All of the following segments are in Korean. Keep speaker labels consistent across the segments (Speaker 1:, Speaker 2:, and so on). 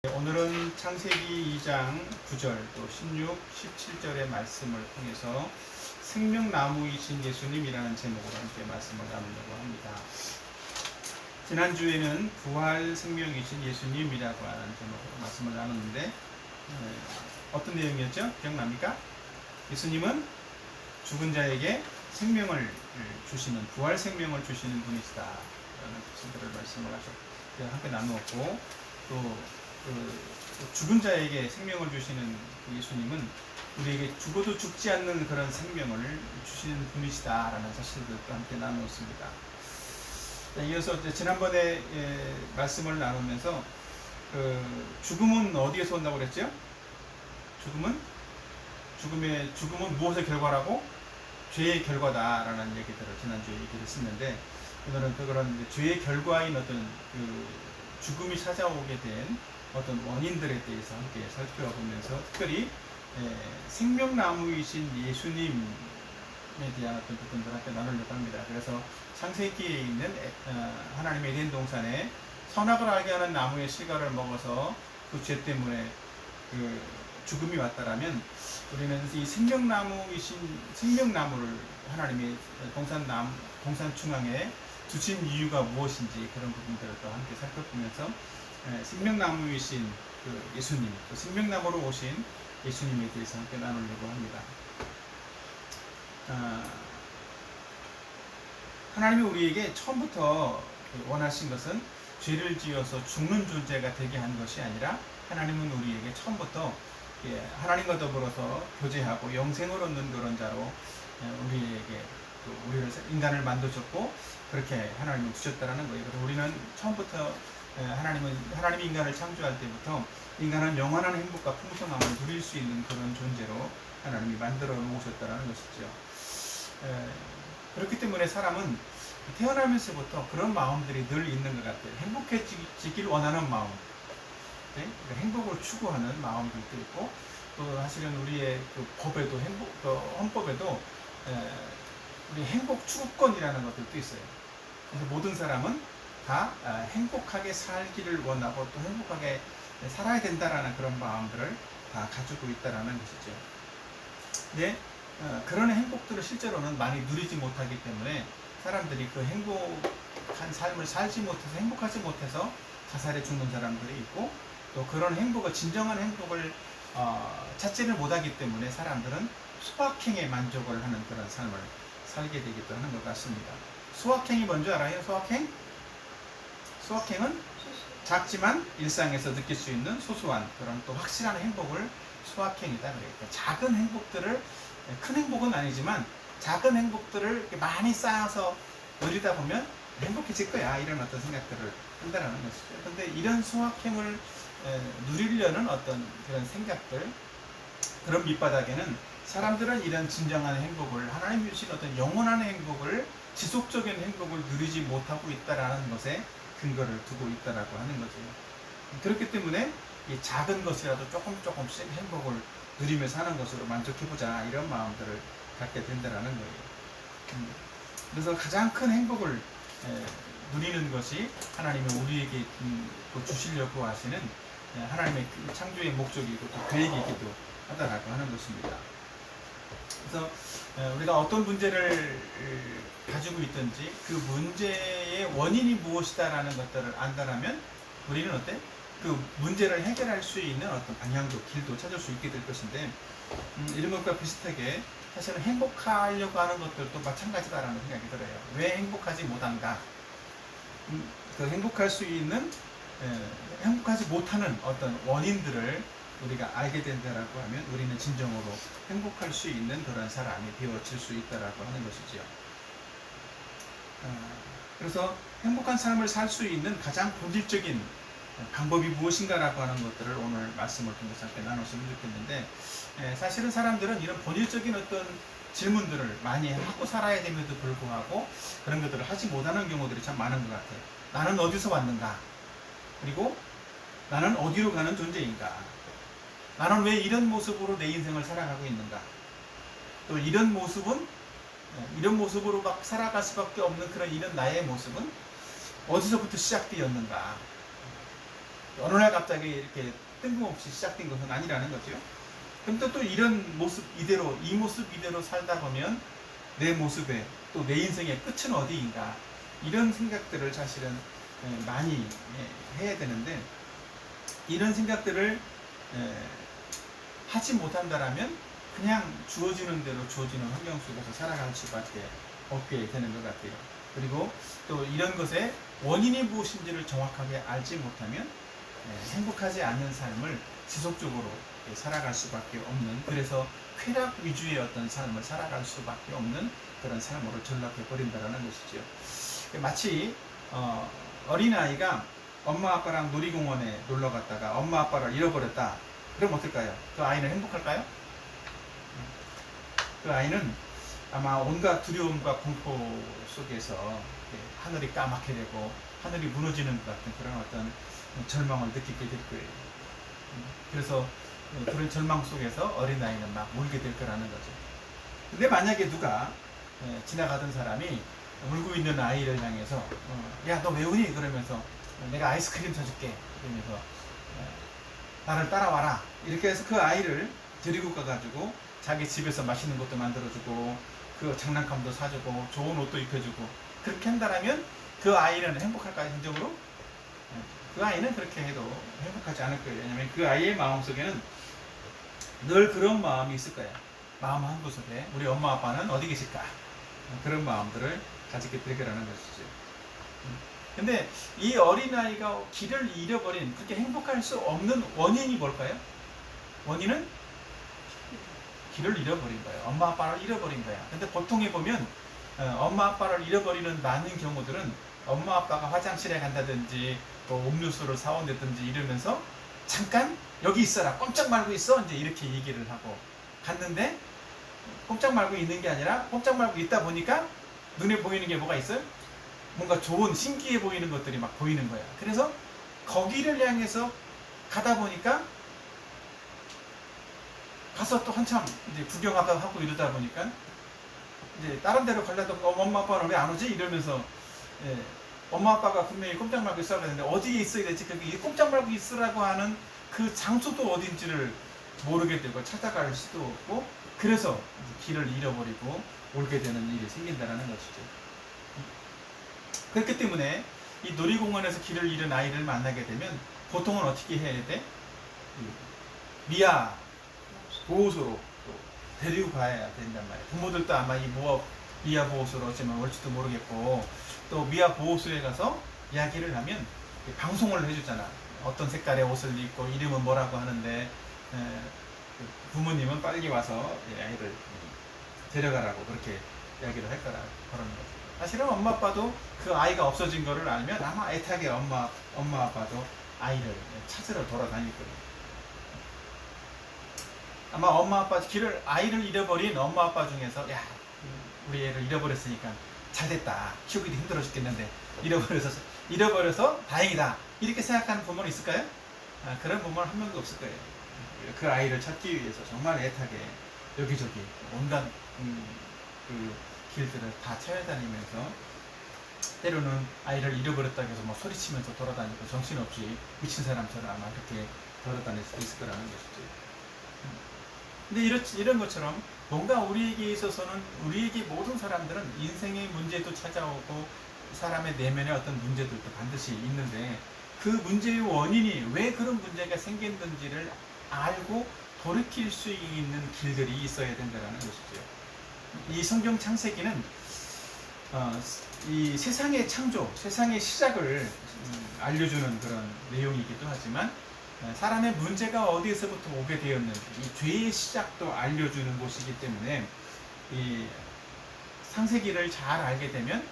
Speaker 1: 오늘은 창세기 2장 9절 또 16, 17절의 말씀을 통해서 생명나무이신 예수님이라는 제목으로 함께 말씀을 나누려고 합니다. 지난주에는 부활 생명이신 예수님이라고 하는 제목으로 말씀을 나눴는데 어떤 내용이었죠? 기억납니까? 예수님은 죽은 자에게 생명을 주시는, 부활 생명을 주시는 분이시다 라는 뜻을 말씀을 하셨고 함께 나누었고, 또 죽은 자에게 생명을 주시는 그 예수님은 우리에게 죽어도 죽지 않는 그런 생명을 주시는 분이시다라는 사실들도 함께 나누었습니다. 이어서 지난번에 말씀을 나누면서 죽음은 어디에서 온다고 그랬죠? 죽음은 무엇의 결과라고? 죄의 결과다라는 얘기들을 지난주에 얘기를 했었는데, 오늘은 그런 죄의 결과인 어떤 죽음이 찾아오게 된 어떤 원인들에 대해서 함께 살펴보면서 특별히 생명나무이신 예수님에 대한 어떤 부분들을 함께 나누려고 합니다. 그래서 창세기에 있는 하나님의 에덴 동산에 선악을 알게 하는 나무의 실과를 먹어서 그 죄 때문에 죽음이 왔다라면, 우리는 이 생명나무를 하나님의 동산 중앙에 두신 이유가 무엇인지 그런 부분들을 또 함께 살펴보면서 생명나무이신 그 예수님, 또 생명나무로 오신 예수님에 대해서 함께 나누려고 합니다. 하나님이 우리에게 처음부터 원하신 것은 죄를 지어서 죽는 존재가 되게 한 것이 아니라, 하나님은 우리에게 처음부터 하나님과 더불어서 교제하고 영생을 얻는 그런 자로 우리에게 우리를 인간을 만드셨고, 그렇게 하나님을 두셨다라는 거예요. 그래서 우리는 처음부터 하나님이 인간을 창조할 때부터 인간은 영원한 행복과 풍성함을 누릴 수 있는 그런 존재로 하나님이 만들어 놓으셨다라는 것이죠. 그렇기 때문에 사람은 태어나면서부터 그런 마음들이 늘 있는 것 같아요. 행복해지길 원하는 마음, 행복을 추구하는 마음들도 있고, 또 사실은 우리의 법에도 헌법에도 우리 행복 추구권이라는 것들도 있어요. 그래서 모든 사람은 다 행복하게 살기를 원하고 또 행복하게 살아야 된다라는 그런 마음들을 다 가지고 있다라는 것이죠. 근데 그런 행복들을 실제로는 많이 누리지 못하기 때문에 사람들이 그 행복한 삶을 살지 못해서, 행복하지 못해서 자살해 죽는 사람들이 있고, 또 그런 행복을, 진정한 행복을 찾지를 못하기 때문에 사람들은 소확행에 만족을 하는 그런 삶을 살게 되기도 하는 것 같습니다. 소확행이 뭔지 알아요? 소확행은 작지만 일상에서 느낄 수 있는 소소한 그런 또 확실한 행복을 소확행이다 그래요. 그러니까 작은 행복들을, 큰 행복은 아니지만 작은 행복들을 많이 쌓아서 누리다 보면 행복해질 거야, 이런 어떤 생각들을 한다는 것이죠. 그런데 이런 소확행을 누리려는 어떤 그런 생각들, 그런 밑바닥에는 사람들은 이런 진정한 행복을, 하나님이 주신 어떤 영원한 행복을, 지속적인 행복을 누리지 못하고 있다라는 것에 근거를 두고 있다라고 하는 거죠. 그렇기 때문에 이 작은 것이라도 조금씩 행복을 누리며 사는 것으로 만족해보자, 이런 마음들을 갖게 된다라는 거예요. 그래서 가장 큰 행복을 누리는 것이 하나님이 우리에게 주시려고 하시는 하나님의 창조의 목적이고 또 계획이기도 하다라고 하는 것입니다. 그래서 우리가 어떤 문제를 가지고 있든지 그 문제의 원인이 무엇이다라는 것들을 안다라면, 우리는 그 문제를 해결할 수 있는 어떤 방향도, 길도 찾을 수 있게 될 것인데, 이런 것과 비슷하게 사실은 행복하려고 하는 것들도 마찬가지다라는 생각이 들어요. 왜 행복하지 못한가? 그 행복하지 못하는 어떤 원인들을 우리가 알게 된다라고 하면, 우리는 진정으로 행복할 수 있는 그런 사람이 되어질 수 있다라고 하는 것이지요. 그래서 행복한 삶을 살 수 있는 가장 본질적인 방법이 무엇인가라고 하는 것들을 오늘 말씀을 통해서 함께 나눴으면 좋겠는데, 사실은 사람들은 이런 본질적인 어떤 질문들을 많이 하고 살아야 됨에도 불구하고 그런 것들을 하지 못하는 경우들이 참 많은 것 같아요. 나는 어디서 왔는가? 그리고 나는 어디로 가는 존재인가? 나는 왜 이런 모습으로 내 인생을 살아가고 있는가? 또 이런 모습으로 막 살아갈 수밖에 없는 그런 이런 나의 모습은 어디서부터 시작되었는가? 어느 날 갑자기 이렇게 뜬금없이 시작된 것은 아니라는 거죠. 그럼 또 이런 모습 이대로, 이 모습 이대로 살다 보면 내 모습에 또 내 인생의 끝은 어디인가, 이런 생각들을 사실은 많이 해야 되는데, 이런 생각들을 하지 못한다라면 그냥 주어지는 대로 주어지는 환경 속에서 살아갈 수밖에 없게 되는 것 같아요. 그리고 또 이런 것의 원인이 무엇인지를 정확하게 알지 못하면 행복하지 않는 삶을 지속적으로 살아갈 수밖에 없는, 그래서 쾌락 위주의 어떤 삶을 살아갈 수밖에 없는 그런 삶으로 전락해 버린다는 것이죠. 마치 어린아이가 엄마 아빠랑 놀이공원에 놀러 갔다가 엄마 아빠를 잃어버렸다. 그럼 어떨까요? 그 아이는 행복할까요? 그 아이는 아마 온갖 두려움과 공포 속에서 하늘이 까맣게 되고 하늘이 무너지는 것 같은 그런 어떤 절망을 느끼게 될 거예요. 그래서 그런 절망 속에서 어린아이는 막 울게 될 거라는 거죠. 근데 만약에 누가 지나가던 사람이 울고 있는 아이를 향해서 야, 너 왜 우니? 그러면서 내가 아이스크림 사줄게. 그러면서 나를 따라와라. 이렇게 해서 그 아이를 데리고 가가지고 자기 집에서 맛있는 것도 만들어주고 그 장난감도 사주고 좋은 옷도 입혀주고 그렇게 한다면 그 아이는 행복할까요? 진정으로? 그 아이는 그렇게 해도 행복하지 않을 거예요. 왜냐하면 그 아이의 마음속에는 늘 그런 마음이 있을 거예요. 마음 한구석에 우리 엄마 아빠는 어디 계실까? 그런 마음들을 가지게 될 거라는 것이죠. 근데 이 어린아이가 길을 잃어버린, 그렇게 행복할 수 없는 원인이 뭘까요? 원인은 길을 잃어버린 거예요. 엄마 아빠를 잃어버린 거야. 근데 보통 해보면 엄마 아빠를 잃어버리는 많은 경우들은 엄마 아빠가 화장실에 간다든지 뭐 음료수를 사온다든지 이러면서 잠깐 여기 있어라, 꼼짝 말고 있어, 이제 이렇게 얘기를 하고 갔는데 꼼짝 말고 있는 게 아니라 꼼짝 말고 있다 보니까 눈에 보이는 게 뭐가 있어요? 뭔가 좋은 신기해 보이는 것들이 막 보이는 거야. 그래서 거기를 향해서 가다 보니까 가서 또 한참 이제 구경하고 이러다 보니까 이제 다른 데로 가려도 엄마 아빠는 왜 안 오지? 이러면서 엄마 아빠가 분명히 꼼짝 말고 있으라고 했는데 어디에 있어야 될지, 그게 꼼짝 말고 있으라고 하는 그 장소도 어딘지를 모르게 되고 찾아갈 수도 없고, 그래서 길을 잃어버리고 올게 되는 일이 생긴다는 것이죠. 그렇기 때문에 이 놀이공원에서 길을 잃은 아이를 만나게 되면 보통은 어떻게 해야 돼? 미아 보호소로 또 데리고 가야 된단 말이에요. 부모들도 아마 이 미아 보호소로 어쩌면 올지도 모르겠고, 또 미아 보호소에 가서 이야기를 하면 방송을 해주잖아. 어떤 색깔의 옷을 입고 이름은 뭐라고 하는데 부모님은 빨리 와서 아이를 데려가라고 그렇게 이야기를 할 거라 그러는 거죠. 사실은 엄마 아빠도 그 아이가 없어진 거를 알면 아마 애타게 엄마 아빠도 아이를 찾으러 돌아다닐 거예요. 아마 엄마 아빠 아이를 잃어버린 엄마 아빠 중에서 야, 우리 애를 잃어버렸으니까 잘됐다, 키우기도 힘들어 죽겠는데 잃어버려서 다행이다, 이렇게 생각하는 부모는 있을까요? 그런 부모는 한 명도 없을 거예요. 그 아이를 찾기 위해서 정말 애타게 여기저기 온갖 그 길들을 다 찾아다니면서 때로는 아이를 잃어버렸다고 해서 뭐 소리치면서 돌아다니고 정신없이 미친 사람처럼 아마 그렇게 돌아다닐 수도 있을 거라는 것이죠. 근데 이런 것처럼 뭔가 우리에게 있어서는, 우리에게 모든 사람들은 인생의 문제도 찾아오고 사람의 내면의 어떤 문제들도 반드시 있는데 그 문제의 원인이 왜 그런 문제가 생겼는지를 알고 돌이킬 수 있는 길들이 있어야 된다는 것이죠. 이 성경 창세기는 이 세상의 창조, 세상의 시작을 알려주는 그런 내용이기도 하지만 사람의 문제가 어디에서부터 오게 되었는지, 이 죄의 시작도 알려주는 곳이기 때문에 이 창세기를 잘 알게 되면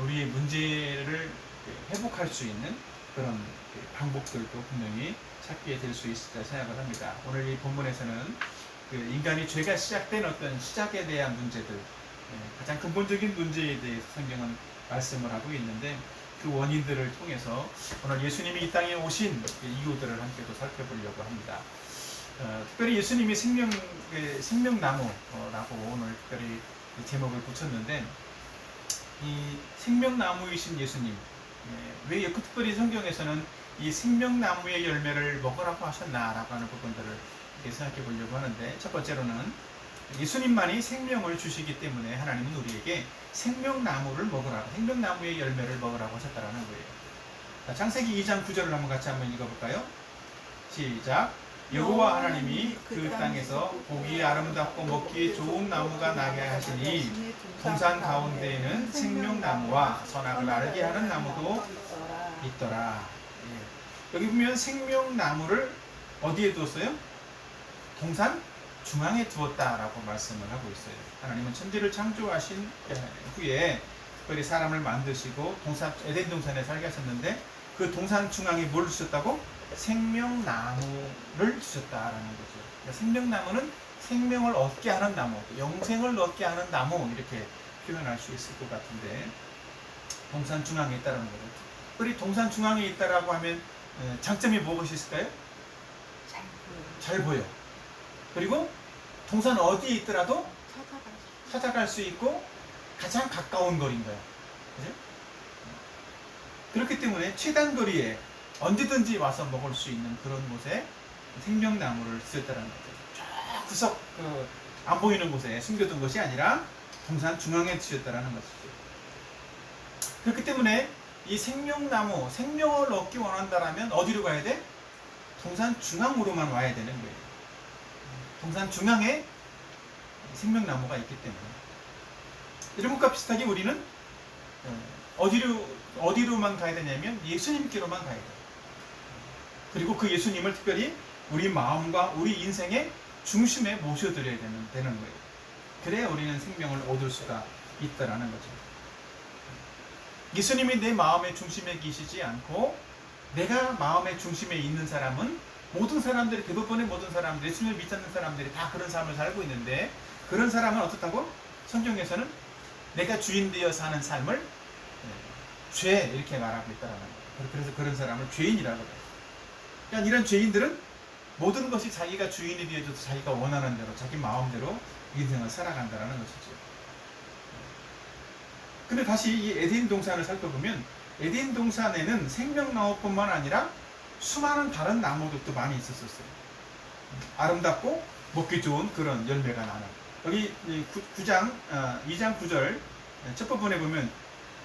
Speaker 1: 우리의 문제를 회복할 수 있는 그런 방법들도 분명히 찾게 될 수 있을 거라 생각을 합니다. 오늘 이 본문에서는 그 인간이 죄가 시작된 어떤 시작에 대한 문제들, 가장 근본적인 문제에 대해서 성경은 말씀을 하고 있는데 그 원인들을 통해서 오늘 예수님이 이 땅에 오신 이유들을 함께 또 살펴보려고 합니다. 특별히 예수님이 생명나무라고 오늘 특별히 제목을 붙였는데, 이 생명나무이신 예수님, 왜 특별히 성경에서는 이 생명나무의 열매를 먹으라고 하셨나라고 하는 부분들을 이렇게 생각해 보려고 하는데, 첫 번째로는 예수님만이 생명을 주시기 때문에 하나님은 우리에게 생명나무를 먹으라고, 생명나무의 열매를 먹으라고 하셨다라는 거예요. 자, 창세기 2장 9절을 같이 한번 읽어볼까요? 시작. 여호와 하나님이 그 땅에서 보기에 아름답고 먹기에 좋은 나무가 나게 하시니 동산 가운데에는 생명나무와 선악을 알게 하는 나무도 있더라. 예. 여기 보면 생명나무를 어디에 두었어요? 동산 중앙에 두었다라고 말씀을 하고 있어요. 하나님은 천지를 창조하신 후에 특별히 사람을 만드시고 에덴 동산에 살게 하셨는데, 그 동산 중앙에 뭘 주셨다고? 생명나무를 주셨다라는 거죠. 그러니까 생명나무는 생명을 얻게 하는 나무, 영생을 얻게 하는 나무, 이렇게 표현할 수 있을 것 같은데, 동산 중앙에 있다는 거죠. 특별히 동산 중앙에 있다라고 하면 장점이 무엇이 있을까요? 잘 보여. 그리고 동산 어디에 있더라도 찾아갈 수 있고 가장 가까운 거리인 거야. 그죠? 그렇기 때문에 최단 거리에 언제든지 와서 먹을 수 있는 그런 곳에 생명나무를 쓰였다는 거죠. 저 구석 안 보이는 곳에 숨겨둔 것이 아니라 동산 중앙에 쓰였다는 것이죠. 그렇기 때문에 이 생명나무, 생명을 얻기 원한다라면 어디로 가야 돼? 동산 중앙으로만 와야 되는 거예요. 동산 중앙에 생명나무가 있기 때문에. 이런 것과 비슷하게 우리는 어디로만 가야 되냐면 예수님께로만 가야 돼요. 그리고 그 예수님을 특별히 우리 마음과 우리 인생의 중심에 모셔드려야 되는 거예요. 그래야 우리는 생명을 얻을 수가 있다라는 거죠. 예수님이 내 마음의 중심에 계시지 않고 내가 마음의 중심에 있는 사람은, 모든 사람들이, 대부분의 모든 사람들이, 예수님을 믿지 않는 사람들이 다 그런 삶을 살고 있는데, 그런 사람은 어떻다고? 성경에서는 내가 주인 되어 사는 삶을 죄, 이렇게 말하고 있다라는 거예요. 그래서 그런 사람을 죄인이라고 해요. 그러니까 이런 죄인들은 모든 것이 자기가 주인이 되어줘도 자기가 원하는 대로, 자기 마음대로 인생을 살아간다는 것이죠. 근데 다시 이 에덴 동산을 살펴보면, 에덴 동산에는 생명나무뿐만 아니라 수많은 다른 나무들도 많이 있었어요. 아름답고 먹기 좋은 그런 열매가 나는. 여기 2장 9절 첫 부분에 보면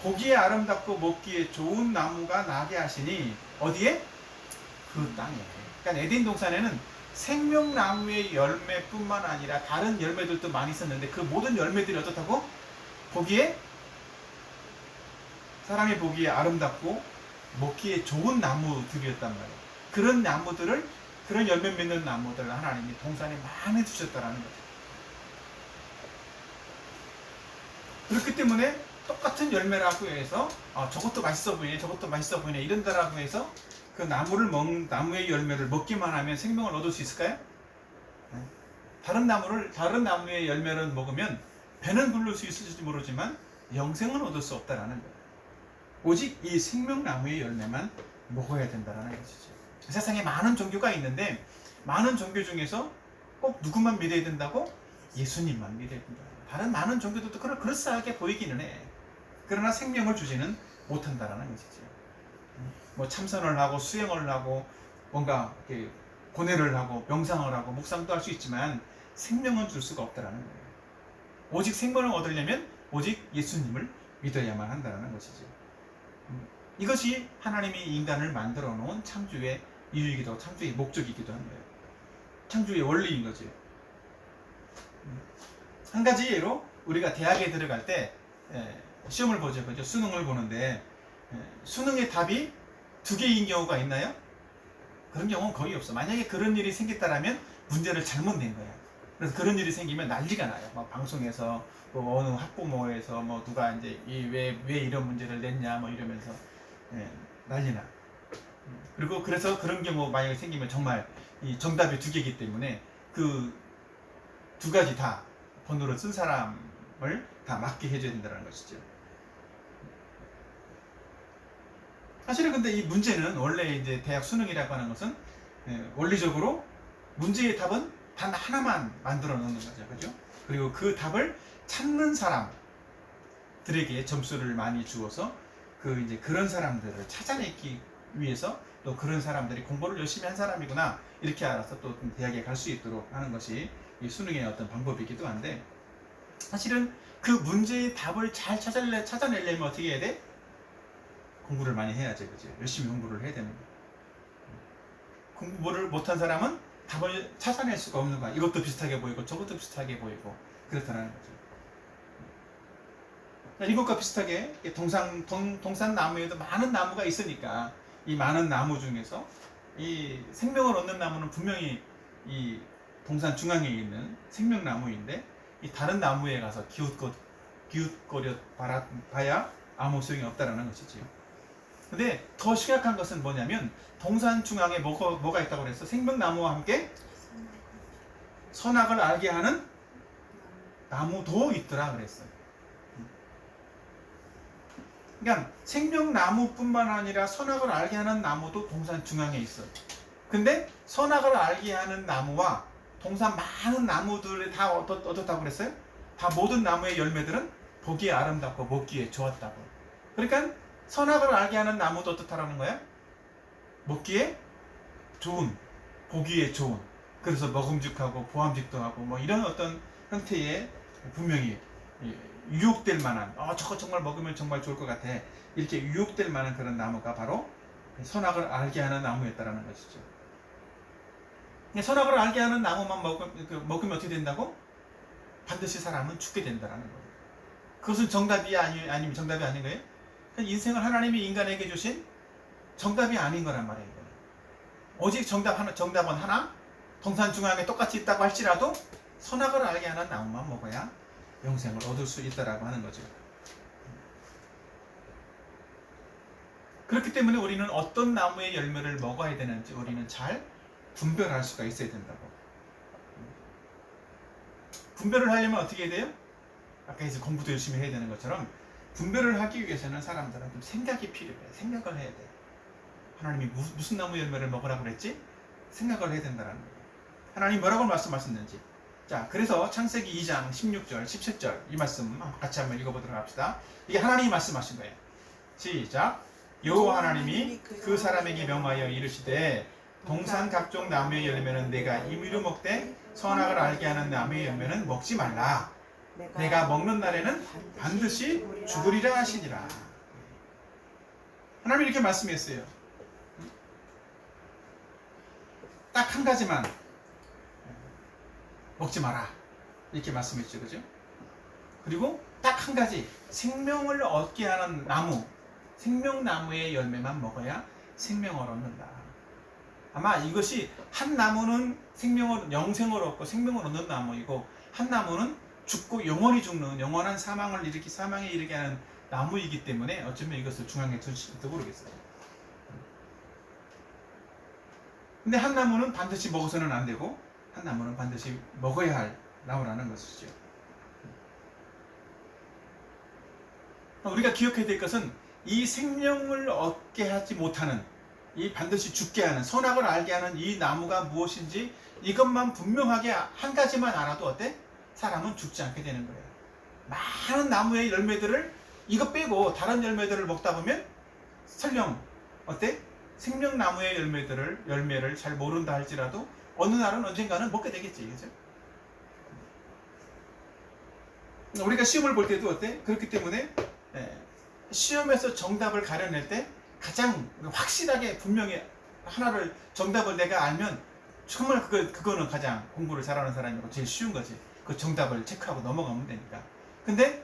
Speaker 1: 보기에 아름답고 먹기에 좋은 나무가 나게 하시니, 어디에? 그 땅에. 그러니까 에덴 동산에는 생명나무의 열매뿐만 아니라 다른 열매들도 많이 있었는데, 그 모든 열매들이 어떻다고? 보기에, 사람이 보기에 아름답고 먹기에 좋은 나무들이었단 말이에요. 그런 나무들을, 그런 열매 맺는 나무들을 하나님이 동산에 많이 두셨다라는 거죠. 그렇기 때문에 똑같은 열매라고 해서 저것도 맛있어 보이네, 저것도 맛있어 보이네, 이런다라고 해서 그 나무의 열매를 먹기만 하면 생명을 얻을 수 있을까요? 다른 나무의 열매를 먹으면 배는 부를 수 있을지 모르지만 영생은 얻을 수 없다라는 거예요. 오직 이 생명나무의 열매만 먹어야 된다는 것이죠. 세상에 많은 종교가 있는데, 많은 종교 중에서 꼭 누구만 믿어야 된다고? 예수님만 믿어야 된다. 다른 많은 종교들도 그럴싸하게 보이기는 해. 그러나 생명을 주지는 못한다는 것이죠. 뭐 참선을 하고 수행을 하고 뭔가 이렇게 고뇌를 하고 명상을 하고 묵상도 할 수 있지만 생명은 줄 수가 없다는 거예요. 오직 생명을 얻으려면 오직 예수님을 믿어야만 한다는 것이죠. 이것이 하나님이 인간을 만들어 놓은 창조의 이유이기도 하고 창조의 목적이기도 한 거예요. 창조의 원리인 거죠. 한 가지 예로 우리가 대학에 들어갈 때 시험을 보죠. 그죠? 수능을 보는데 수능의 답이 두 개인 경우가 있나요? 그런 경우는 거의 없어. 만약에 그런 일이 생겼다라면 문제를 잘못 낸 거야. 그래서 그런 일이 생기면 난리가 나요. 막 방송에서 뭐 어느 학부모에서 뭐 누가 이제 왜 이런 문제를 냈냐 뭐 이러면서 난리나. 그리고 그래서 그런 경우 만약에 생기면 정말 이 정답이 두 개이기 때문에 그 두 가지 다 번호를 쓴 사람을 다 맞게 해줘야 된다는 것이죠. 사실은 근데 이 문제는 원래 이제 대학 수능이라고 하는 것은 원리적으로 문제의 답은 단 하나만 만들어 놓는 거죠. 그죠? 그리고 그 답을 찾는 사람들에게 점수를 많이 주어서 이제 그런 사람들을 찾아내기 위해서 또 그런 사람들이 공부를 열심히 한 사람이구나 이렇게 알아서 또 대학에 갈 수 있도록 하는 것이 이 수능의 어떤 방법이기도 한데, 사실은 그 문제의 답을 잘 찾아내려면 어떻게 해야 돼? 공부를 많이 해야죠, 그죠? 열심히 공부를 해야 되는 거예요. 공부를 못한 사람은 답을 찾아낼 수가 없는 거야. 이것도 비슷하게 보이고 저것도 비슷하게 보이고 그렇다는 거죠. 이것과 비슷하게 동산 나무에도 많은 나무가 있으니까 이 많은 나무 중에서 이 생명을 얻는 나무는 분명히 이 동산 중앙에 있는 생명나무인데, 이 다른 나무에 가서 기웃거려 봐야 아무 소용이 없다라는 것이지요. 근데 더 심각한 것은 뭐냐면 동산 중앙에 뭐가 있다고 그랬어? 생명나무와 함께 선악을 알게 하는 나무도 있더라 그랬어요. 그러니까 생명나무뿐만 아니라 선악을 알게 하는 나무도 동산 중앙에 있어요. 근데 선악을 알게 하는 나무와 동산 많은 나무들이 다 어떻다고 그랬어요? 다 모든 나무의 열매들은 보기에 아름답고 먹기에 좋았다고. 그러니까 선악을 알게 하는 나무도 어떻다라는 거야? 먹기에 좋은, 보기에 좋은. 그래서 먹음직하고 보암직도 하고 뭐 이런 어떤 형태의 분명히 유혹될 만한, 저거 정말 먹으면 정말 좋을 것 같아, 이렇게 유혹될 만한 그런 나무가 바로 선악을 알게 하는 나무였다라는 것이죠. 선악을 알게 하는 나무만 먹으면 어떻게 된다고? 반드시 사람은 죽게 된다라는 거예요. 그것은 정답이야 아니면 정답이 아닌 거예요? 인생을 하나님이 인간에게 주신 정답이 아닌 거란 말이에요. 오직 정답은 하나, 동산 중앙에 똑같이 있다고 할지라도 선악을 알게 하는 나무만 먹어야 영생을 얻을 수 있다라고 하는 거죠. 그렇기 때문에 우리는 어떤 나무의 열매를 먹어야 되는지 우리는 잘 분별할 수가 있어야 된다고. 분별을 하려면 어떻게 해야 돼요? 아까 이제 공부도 열심히 해야 되는 것처럼 분별을 하기 위해서는 사람들은 좀 생각이 필요해. 생각을 해야 돼. 하나님이 무슨 나무 열매를 먹으라고 그랬지? 생각을 해야 된다는 거예요. 하나님이 뭐라고 말씀하셨는지. 자, 그래서 창세기 2장 16절, 17절 이 말씀 같이 한번 읽어보도록 합시다. 이게 하나님이 말씀하신 거예요. 시작. 여호와 하나님이 그 사람에게 명하여 이르시되 동산 각종 나무의 열매는 내가 임의로 먹되 선악을 알게 하는 나무의 열매는 먹지 말라. 내가 먹는 날에는 반드시 죽으리라 하시니라. 하나님이 이렇게 말씀했어요. 딱 한 가지만 먹지 마라 이렇게 말씀했죠, 그죠? 그리고 딱 한 가지, 생명을 얻게 하는 나무, 생명나무의 열매만 먹어야 생명을 얻는다. 아마 이것이 한 나무는 영생을 얻고 생명을 얻는 나무이고, 한 나무는 죽고 영원히 죽는, 영원한 사망에 이르게 하는 나무이기 때문에 어쩌면 이것을 중앙에 두실지도 모르겠어요. 근데 한 나무는 반드시 먹어서는 안 되고 한 나무는 반드시 먹어야 할 나무라는 것이죠. 우리가 기억해야 될 것은 이 생명을 얻게 하지 못하는, 이 반드시 죽게 하는, 선악을 알게 하는 이 나무가 무엇인지 이것만 분명하게 한 가지만 알아도 어때? 사람은 죽지 않게 되는 거예요. 많은 나무의 열매들을 이거 빼고 다른 열매들을 먹다 보면 설령 어때? 생명나무의 열매를 잘 모른다 할지라도 어느 날은 언젠가는 먹게 되겠지, 그죠? 우리가 시험을 볼 때도 어때? 그렇기 때문에 시험에서 정답을 가려낼 때 가장 확실하게 분명히 하나를 정답을 내가 알면 정말 그거는 가장 공부를 잘하는 사람이고 제일 쉬운 거지. 그 정답을 체크하고 넘어가면 되니까. 근데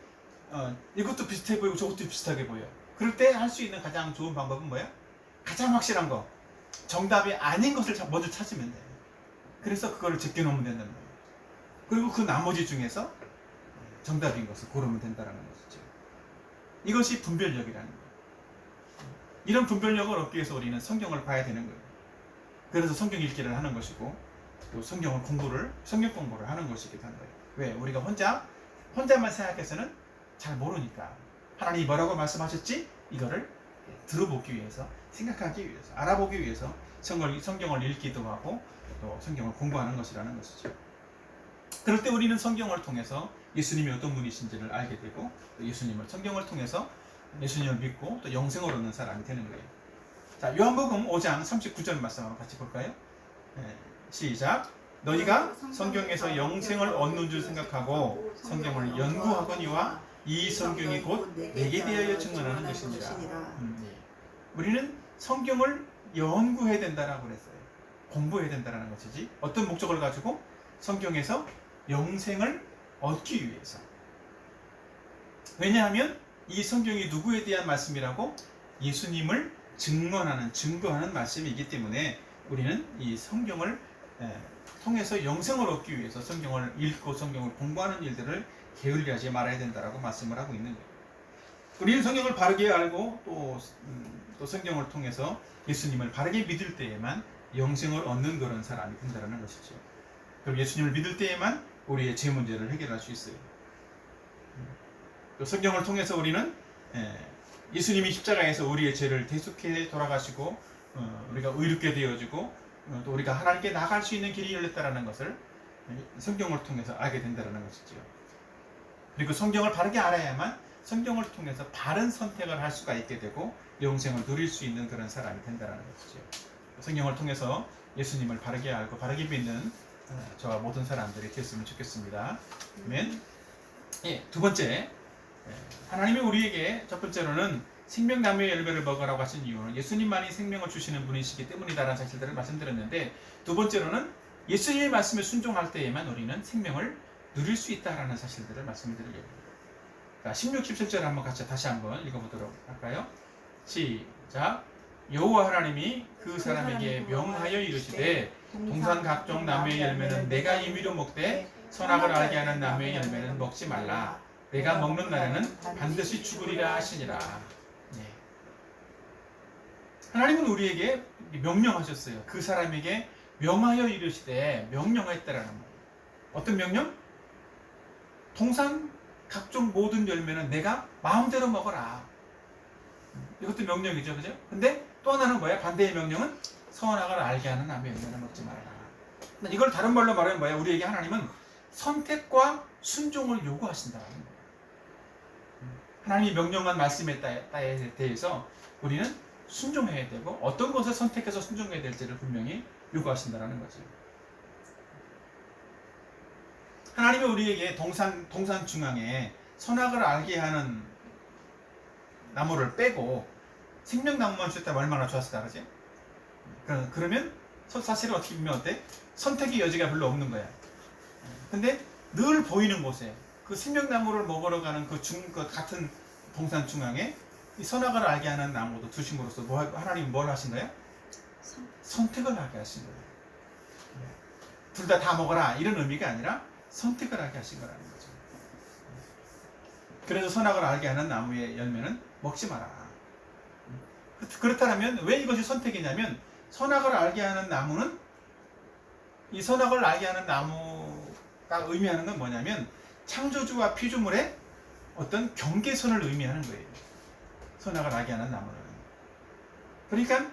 Speaker 1: 이것도 비슷해 보이고 저것도 비슷하게 보여. 그럴 때 할 수 있는 가장 좋은 방법은 뭐야? 가장 확실한 거, 정답이 아닌 것을 먼저 찾으면 돼. 그래서 그거를 제껴놓으면 된다는 거예요. 그리고 그 나머지 중에서 정답인 것을 고르면 된다는 것이죠. 이것이 분별력이라는 거예요. 이런 분별력을 얻기 위해서 우리는 성경을 봐야 되는 거예요. 그래서 성경 읽기를 하는 것이고, 또 성경 공부를 하는 것이기도 한 거예요. 왜? 우리가 혼자만 생각해서는 잘 모르니까. 하나님이 뭐라고 말씀하셨지? 이거를 들어보기 위해서, 생각하기 위해서, 알아보기 위해서 성경을 읽기도 하고 또 성경을 공부하는 것이라는 것이죠. 그럴 때 우리는 성경을 통해서 예수님이 어떤 분이신지를 알게 되고, 또 성경을 통해서 예수님을 믿고 또 영생을 얻는 사람이 되는 거예요. 자, 요한복음 5장 39절 말씀 한번 같이 볼까요? 시작. 너희가 성경에서 영생을 얻는 줄 생각하고 성경을 연구하거니와 이 성경이 곧 내게 대하여 증언하는 것입니다. 우리는 성경을 연구해야 된다라고 그랬어요. 공부해야 된다는 것이지. 어떤 목적을 가지고? 성경에서 영생을 얻기 위해서. 왜냐하면 이 성경이 누구에 대한 말씀이라고? 예수님을 증거하는 말씀이기 때문에 우리는 이 성경을 통해서 영생을 얻기 위해서 성경을 읽고 성경을 공부하는 일들을 게을리하지 말아야 된다라고 말씀을 하고 있는 거예요. 우리는 성경을 바르게 알고 또 성경을 통해서 예수님을 바르게 믿을 때에만 영생을 얻는 그런 사람이 된다는 것이죠. 그럼 예수님을 믿을 때에만 우리의 죄 문제를 해결할 수 있어요. 또 성경을 통해서 우리는 예수님이 십자가에서 우리의 죄를 대속해 돌아가시고 우리가 의롭게 되어지고 또 우리가 하나님께 나갈 수 있는 길이 열렸다는 것을 성경을 통해서 알게 된다는 것이죠. 그리고 성경을 바르게 알아야만 성경을 통해서 바른 선택을 할 수가 있게 되고 영생을 누릴 수 있는 그런 사람이 된다는 것이죠. 성경을 통해서 예수님을 바르게 알고 바르게 믿는 저와 모든 사람들이 됐으면 좋겠습니다. 아멘. 두 번째, 하나님이 우리에게 첫 번째로는 생명나무의 열매를 먹으라고 하신 이유는 예수님만이 생명을 주시는 분이시기 때문이다라는 사실들을 말씀드렸는데, 두 번째로는 예수님의 말씀에 순종할 때에만 우리는 생명을 누릴 수 있다라는 사실들을 말씀드리겠습니다. 16, 17절 한번 같이 다시 한번 읽어보도록 할까요? 시작. 여호와 하나님이 그 사람에게 명하여 이르시되 동산 각종 나무의 열매는 내가 임의로 먹되 선악을 알게 하는 나무의 열매는 먹지 말라. 내가 먹는 날에는 반드시 죽으리라 하시니라. 하나님은 우리에게 명령하셨어요. 그 사람에게 명하여 이르시되 명령했다라는 말. 어떤 명령? 동산 각종 모든 열매는 내가 마음대로 먹어라. 이것도 명령이죠, 그죠? 근데 또 하나는 뭐야? 반대의 명령은 선악을 알게 하는 나무의 열매는 먹지 말아라. 이걸 다른 말로 말하면 뭐야? 우리에게 하나님은 선택과 순종을 요구하신다는 거예요. 하나님이 명령한 말씀에 대해서 우리는 순종해야 되고 어떤 것을 선택해서 순종해야 될지를 분명히 요구하신다는 거죠. 하나님이 우리에게 동산 중앙에 선악을 알게 하는 나무를 빼고 생명나무만 주셨다면 얼마나 좋았을까, 그지? 그러면 사실은 어떻게 보면 어때? 선택의 여지가 별로 없는 거야. 근데 늘 보이는 곳에 그 생명나무를 먹으러 가는 그 같은 동산 중앙에 이 선악을 알게 하는 나무도 두심으로써 하나님이 뭘 하신 거예요? 선택을 하게 하신 거예요. 둘 다 먹어라 이런 의미가 아니라 선택을 하게 하신 거라는 거죠. 그래서 선악을 알게 하는 나무의 열매는 먹지 마라. 그렇다면 왜 이것이 선택이냐면 선악을 알게 하는 나무는 이 선악을 알게 하는 나무가 의미하는 건 뭐냐면 창조주와 피조물의 어떤 경계선을 의미하는 거예요. 선악을 알게 하는 나무는. 그러니까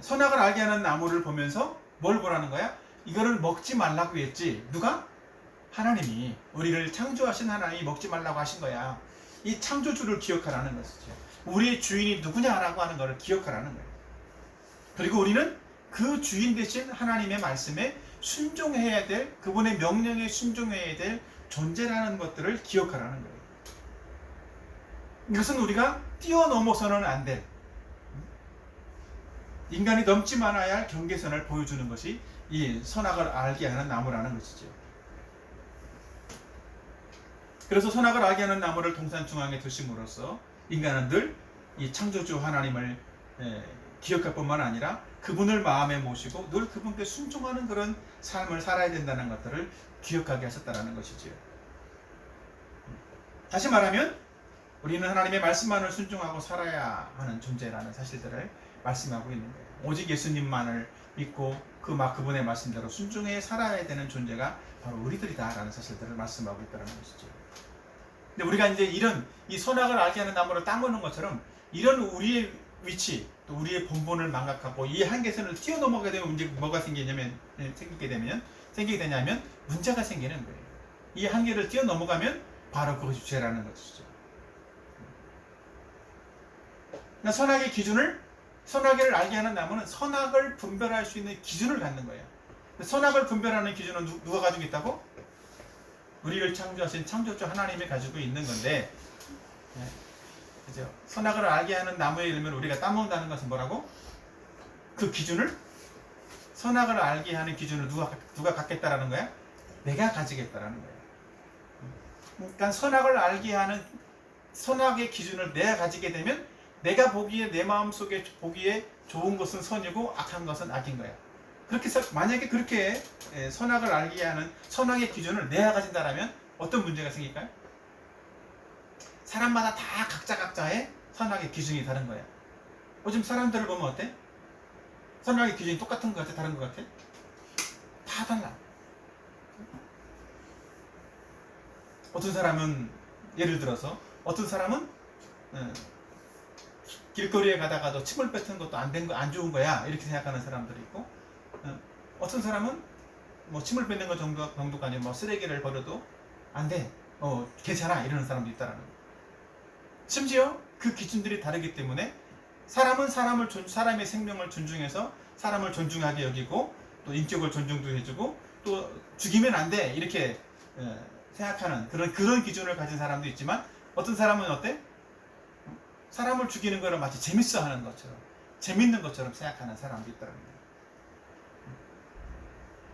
Speaker 1: 선악을 알게 하는 나무를 보면서 뭘 보라는 거야? 이거를 먹지 말라고 했지. 누가? 하나님이. 우리를 창조하신 하나님이 먹지 말라고 하신 거야. 이 창조주를 기억하라는 것이죠. 우리의 주인이 누구냐라고 하는 것을 기억하라는 거예요. 그리고 우리는 그 주인 대신 하나님의 말씀에 순종해야 될, 그분의 명령에 순종해야 될 존재라는 것들을 기억하라는 거예요. 이것은 우리가 뛰어넘어서는 안 될, 인간이 넘지 말아야 할 경계선을 보여주는 것이 이 선악을 알게 하는 나무라는 것이죠. 그래서 선악을 알게 하는 나무를 동산 중앙에 두심으로써 인간은 늘 이 창조주 하나님을 기억할 뿐만 아니라 그분을 마음에 모시고 늘 그분께 순종하는 그런 삶을 살아야 된다는 것들을 기억하게 하셨다는 것이지요. 다시 말하면 우리는 하나님의 말씀만을 순종하고 살아야 하는 존재라는 사실들을 말씀하고 있는 거예요. 오직 예수님만을 믿고 그분의 말씀대로 순종해 살아야 되는 존재가 바로 우리들이다라는 사실들을 말씀하고 있다는 것이죠. 근데 우리가 이제 이 선악을 알게 하는 나무를 따먹는 것처럼 이런 우리의 위치, 또 우리의 본분을 망각하고 이 한계선을 뛰어넘어가게 되면 문제 뭐가 생기게 되냐면 문제가 생기는 거예요. 이 한계를 뛰어넘어가면 바로 그것이 죄라는 것이죠. 선악의 기준을 선악을 알게 하는 나무는 선악을 분별할 수 있는 기준을 갖는 거예요. 선악을 분별하는 기준은 누가 가지고 있다고? 우리를 창조하신 창조주 하나님이 가지고 있는 건데, 그죠? 선악을 알게 하는 나무의 열매를 우리가 따먹는다는 것은 뭐라고? 그 기준을, 선악을 알게 하는 기준을 누가 갖겠다라는 거야? 내가 가지겠다라는 거야. 그러니까 선악을 알게 하는 선악의 기준을 내가 가지게 되면 내가 보기에, 내 마음속에 보기에 좋은 것은 선이고 악한 것은 악인 거야. 그렇게 해서 만약에 그렇게 선악을 알게 하는 선악의 기준을 내가 가진다라면 어떤 문제가 생길까요? 사람마다 다 각자의 선악의 기준이 다른 거야. 요즘 사람들을 보면 어때? 선악의 기준이 똑같은 것 같아? 다른 것 같아? 다 달라. 어떤 사람은, 예를 들어서 어떤 사람은 길거리에 가다가도 침을 뱉은 것도 안 좋은 거야 이렇게 생각하는 사람들이 있고, 어떤 사람은 뭐 침을 뱉는 것 정도가 아니고 뭐 쓰레기를 버려도 안 돼, 괜찮아 이러는 사람도 있다라는 거야. 심지어 그 기준들이 다르기 때문에 사람은 사람의 생명을 존중해서 사람을 존중하게 여기고, 또 인격을 존중도 해주고, 또 죽이면 안 돼 이렇게 생각하는 그런 기준을 가진 사람도 있지만, 어떤 사람은 어때? 사람을 죽이는 거를 마치 재밌어 하는 것처럼, 재밌는 것처럼 생각하는 사람도 있다는 거예요.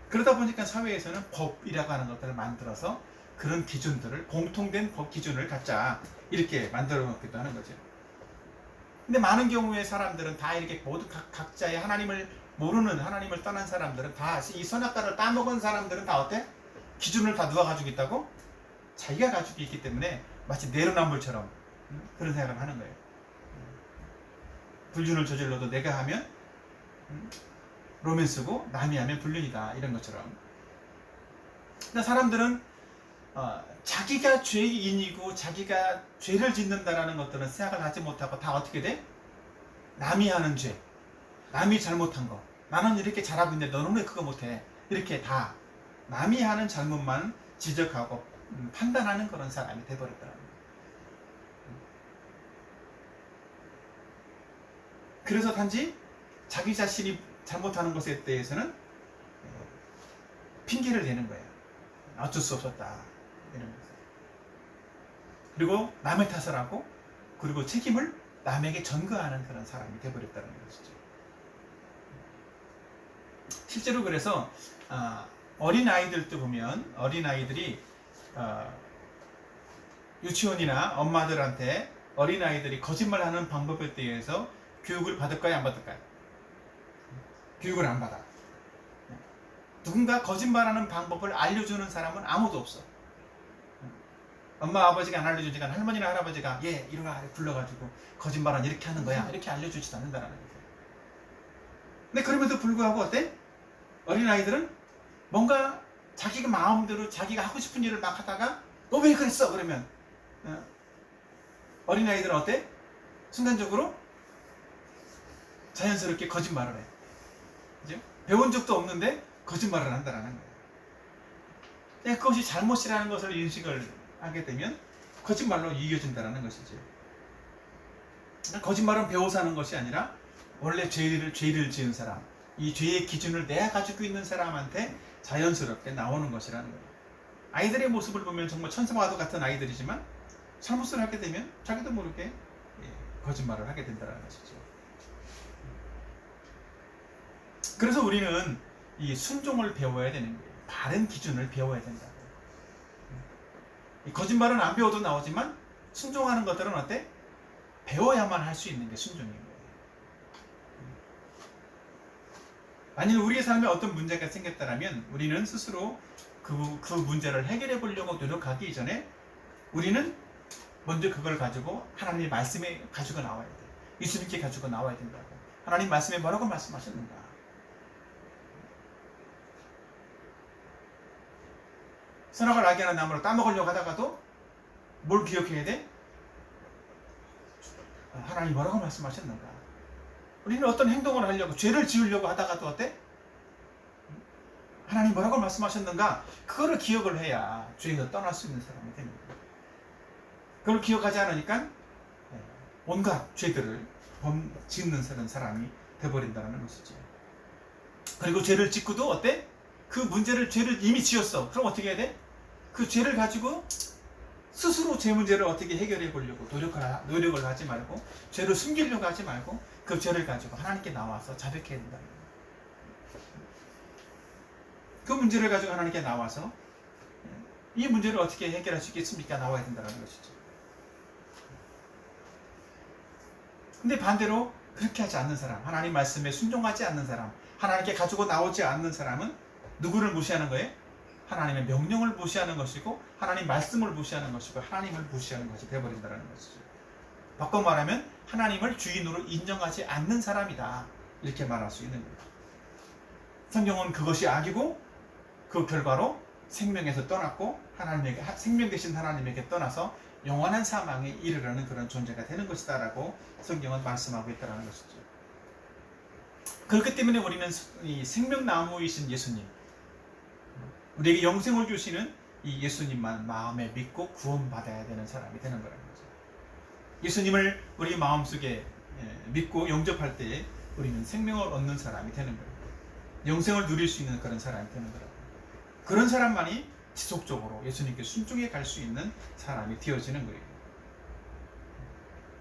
Speaker 1: 그러다 보니까 사회에서는 법이라고 하는 것들을 만들어서 그런 기준들을, 공통된 법 기준을 갖자 이렇게 만들어 놓기도 하는 거죠. 근데 많은 경우에 사람들은 다 이렇게 모두 각자의 하나님을 모르는, 하나님을 떠난 사람들은 다, 이 선악과를 따먹은 사람들은 다 어때? 기준을 다 누가 가지고 있다고? 자기가 가지고 있기 때문에 마치 내로남불처럼 그런 생각을 하는 거예요. 불륜을 저질러도 내가 하면 로맨스고 남이 하면 불륜이다 이런 것처럼. 근데 사람들은 자기가 죄인이고 자기가 죄를 짓는다라는 것들은 생각을 하지 못하고 다 어떻게 돼? 남이 하는 죄, 남이 잘못한 거, 나는 이렇게 잘하고 있는데 너는 왜 그거 못해? 이렇게 다 남이 하는 잘못만 지적하고 판단하는 그런 사람이 돼버렸더라고요. 그래서 단지 자기 자신이 잘못하는 것에 대해서는 핑계를 대는 거예요. 어쩔 수 없었다 이러면서. 그리고 남의 탓을 하고, 그리고 책임을 남에게 전가하는 그런 사람이 돼버렸다는 것이죠. 실제로 그래서 어린아이들도 보면, 어린아이들이 유치원이나 엄마들한테 어린아이들이 거짓말하는 방법에 대해서 교육을 받을까요? 안 받을까요? 교육을 안 받아. 누군가 거짓말하는 방법을 알려주는 사람은 아무도 없어. 엄마 아버지가 안 알려주니까 할머니나 할아버지가 이리와 불러가지고 거짓말은 이렇게 하는 거야 이렇게 알려주지도 않는다는 거예요. 근데 그럼에도 불구하고 어때? 어린아이들은 뭔가 자기가 마음대로 자기가 하고 싶은 일을 막 하다가 너 왜 그랬어? 그러면 어린아이들은 어때? 순간적으로 자연스럽게 거짓말을 해. 그죠? 배운 적도 없는데 거짓말을 한다는 거예요. 그것이 잘못이라는 것을 인식을 하게 되면 거짓말로 이겨진다는 것이죠. 거짓말은 배워서 하는 것이 아니라 원래 죄를 지은 사람, 이 죄의 기준을 내가 가지고 있는 사람한테 자연스럽게 나오는 것이라는 거예요. 아이들의 모습을 보면 정말 천사와도 같은 아이들이지만 잘못을 하게 되면 자기도 모르게 거짓말을 하게 된다는 것이죠. 그래서 우리는 이 순종을 배워야 되는 거예요. 바른 기준을 배워야 된다. 거짓말은 안 배워도 나오지만 순종하는 것들은 어때? 배워야만 할 수 있는 게 순종인 거예요. 만일 우리의 삶에 어떤 문제가 생겼다면 우리는 스스로 그 문제를 해결해 보려고 노력하기 전에 우리는 먼저 그걸 가지고 하나님의 말씀에 가지고 나와야 돼. 예수님께 가지고 나와야 된다고. 하나님 말씀에 뭐라고 말씀하셨는가? 선악을 알게 하는 나무를 따먹으려고 하다가도 뭘 기억해야 돼? 하나님 뭐라고 말씀하셨는가? 우리는 어떤 행동을 하려고, 죄를 지으려고 하다가도 어때? 하나님 뭐라고 말씀하셨는가? 그거를 기억을 해야 죄에서 떠날 수 있는 사람이 됩니다. 그걸 기억하지 않으니까 온갖 죄들을 짓는 사람이 돼버린다는 것이죠. 그리고 죄를 짓고도 어때? 죄를 이미 지었어. 그럼 어떻게 해야 돼? 그 죄를 가지고 스스로 죄 문제를 어떻게 해결해 보려고 노력을 하지 말고, 죄를 숨기려고 하지 말고, 그 죄를 가지고 하나님께 나와서 자백해야 된다. 그 문제를 가지고 하나님께 나와서 이 문제를 어떻게 해결할 수 있겠습니까? 나와야 된다는 것이죠. 근데 반대로 그렇게 하지 않는 사람, 하나님 말씀에 순종하지 않는 사람, 하나님께 가지고 나오지 않는 사람은 누구를 무시하는 거예요? 하나님의 명령을 무시하는 것이고, 하나님 말씀을 무시하는 것이고, 하나님을 무시하는 것이 되어버린다는 것이죠. 바꿔 말하면 하나님을 주인으로 인정하지 않는 사람이다, 이렇게 말할 수 있는 거예요. 성경은 그것이 악이고, 그 결과로 생명에서 떠났고, 생명 되신 하나님에게 떠나서 영원한 사망에 이르려는 그런 존재가 되는 것이다 라고 성경은 말씀하고 있다는 것이죠. 그렇기 때문에 우리는 이 생명나무이신 예수님, 우리에게 영생을 주시는 이 예수님만 마음에 믿고 구원받아야 되는 사람이 되는 거라는 거죠. 예수님을 우리 마음속에 믿고 영접할 때에 우리는 생명을 얻는 사람이 되는 거예요. 영생을 누릴 수 있는 그런 사람이 되는 거라고. 그런 사람만이 지속적으로 예수님께 순종해 갈 수 있는 사람이 되어지는 거예요.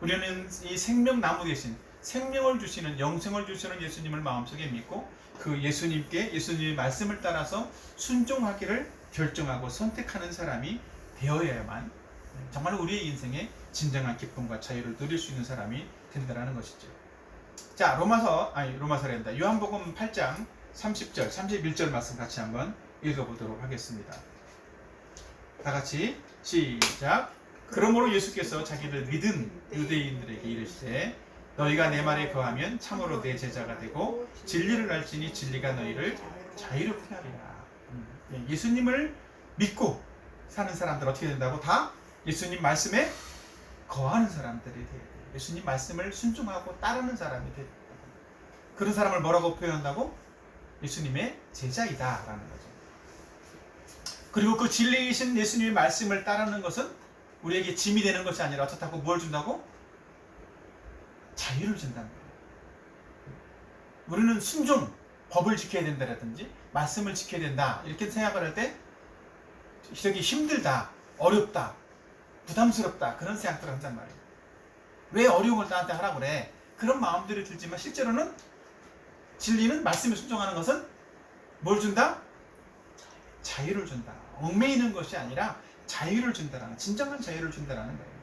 Speaker 1: 우리는 이 생명나무 대신 생명을 주시는, 영생을 주시는 예수님을 마음속에 믿고 그 예수님의 말씀을 따라서 순종하기를 결정하고 선택하는 사람이 되어야만 정말 우리의 인생에 진정한 기쁨과 자유를 누릴 수 있는 사람이 된다는 것이죠. 자, 로마서랜다. 요한복음 8장 30절, 31절 말씀 같이 한번 읽어보도록 하겠습니다. 다 같이 시작. 그러므로 예수께서 자기를 믿은 유대인들에게 이르시되 너희가 내 말에 거하면 참으로 내 제자가 되고 진리를 알지니 진리가 너희를 자유롭게 하리라. 예수님을 믿고 사는 사람들 어떻게 된다고? 다 예수님 말씀에 거하는 사람들이 돼야 돼요. 예수님 말씀을 순종하고 따르는 사람이 돼야 된다. 그런 사람을 뭐라고 표현한다고? 예수님의 제자이다 라는 거죠. 그리고 그 진리이신 예수님의 말씀을 따르는 것은 우리에게 짐이 되는 것이 아니라 어떻다고? 뭘 준다고? 자유를 준다는 거예요. 우리는 순종, 법을 지켜야 된다라든지 말씀을 지켜야 된다 이렇게 생각을 할 때 되게 힘들다, 어렵다, 부담스럽다 그런 생각들을 한단 말이에요. 왜 어려움을 나한테 하라고 그래? 그런 마음들이 들지만 실제로는 진리는 말씀에 순종하는 것은 뭘 준다? 자유를 준다. 얽매이는 것이 아니라 자유를 준다라는, 진정한 자유를 준다라는 거예요.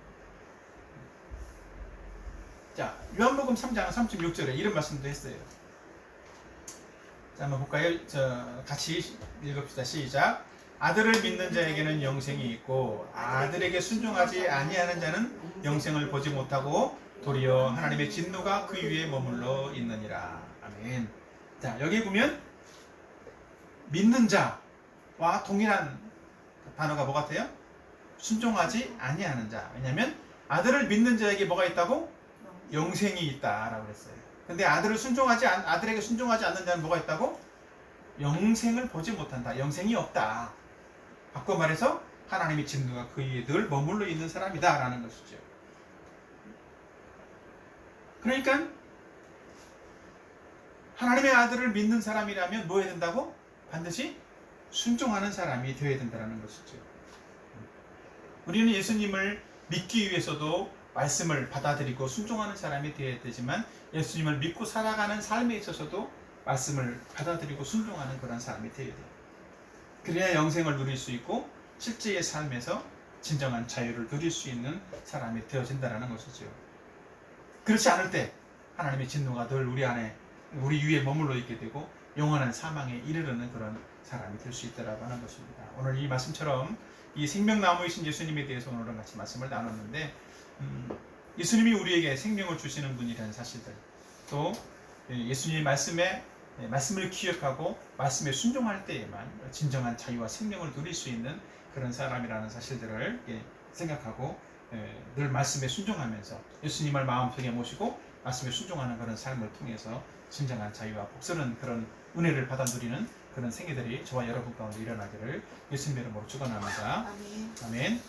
Speaker 1: 자, 요한복음 3장 36절에 이런 말씀도 했어요. 자, 한번 볼까요? 같이 읽읍시다. 시작. 아들을 믿는 자에게는 영생이 있고 아들에게 순종하지 아니하는 자는 영생을 보지 못하고 도리어 하나님의 진노가 그 위에 머물러 있느니라. 아멘. 자, 여기 보면 믿는 자와 동일한 단어가 뭐 같아요? 순종하지 아니하는 자. 왜냐하면 아들을 믿는 자에게 뭐가 있다고? 영생이 있다라고 했어요. 근데 아들에게 순종하지 않는 자는 뭐가 있다고? 영생을 보지 못한다. 영생이 없다. 바꿔 말해서 하나님의 진노가 그 위에 늘 머물러 있는 사람이다 라는 것이죠. 그러니까 하나님의 아들을 믿는 사람이라면 뭐 해야 된다고? 반드시 순종하는 사람이 되어야 된다는 것이죠. 우리는 예수님을 믿기 위해서도 말씀을 받아들이고 순종하는 사람이 되어야 되지만 예수님을 믿고 살아가는 삶에 있어서도 말씀을 받아들이고 순종하는 그런 사람이 되어야 돼요. 그래야 영생을 누릴 수 있고 실제의 삶에서 진정한 자유를 누릴 수 있는 사람이 되어진다는 것이죠. 그렇지 않을 때 하나님의 진노가 늘 우리 위에 머물러 있게 되고 영원한 사망에 이르르는 그런 사람이 될 수 있다라고 하는 것입니다. 오늘 이 말씀처럼 이 생명나무이신 예수님에 대해서 오늘은 같이 말씀을 나눴는데 예수님이 우리에게 생명을 주시는 분이라는 사실들, 또 예수님의 말씀을 기억하고 말씀에 순종할 때에만 진정한 자유와 생명을 누릴 수 있는 그런 사람이라는 사실들을 생각하고 늘 말씀에 순종하면서 예수님을 마음속에 모시고 말씀에 순종하는 그런 삶을 통해서 진정한 자유와 복스러운 그런 은혜를 받아 누리는 그런 생애들이 저와 여러분 가운데 일어나기를 예수님 이름으로 축원합니다.
Speaker 2: 아멘.
Speaker 1: 아멘.